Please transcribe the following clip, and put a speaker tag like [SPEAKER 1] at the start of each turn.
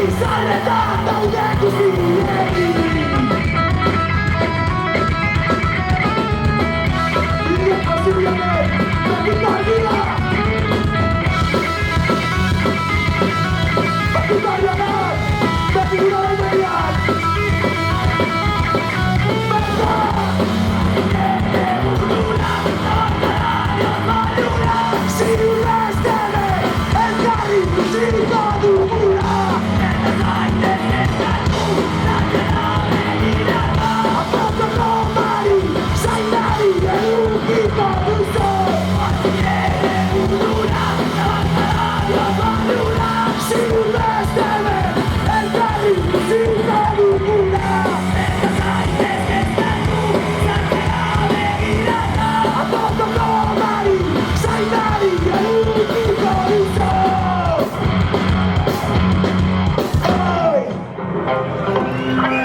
[SPEAKER 1] Zaletan daude guztiei Iriako zirionek Bakitarria Bakitarrianak Bakigura daimeriak Ziurra ez dene Elkarri ziriko dugula Apotoko mari, zainari edukiko duzu Ere mundura, zabaltzara balura Ziurra ez dene Elkarri ziriko dugula Eta zaitez ez dugu Zartea begirata Apotoko mari, zainari edukiko duzu Oi!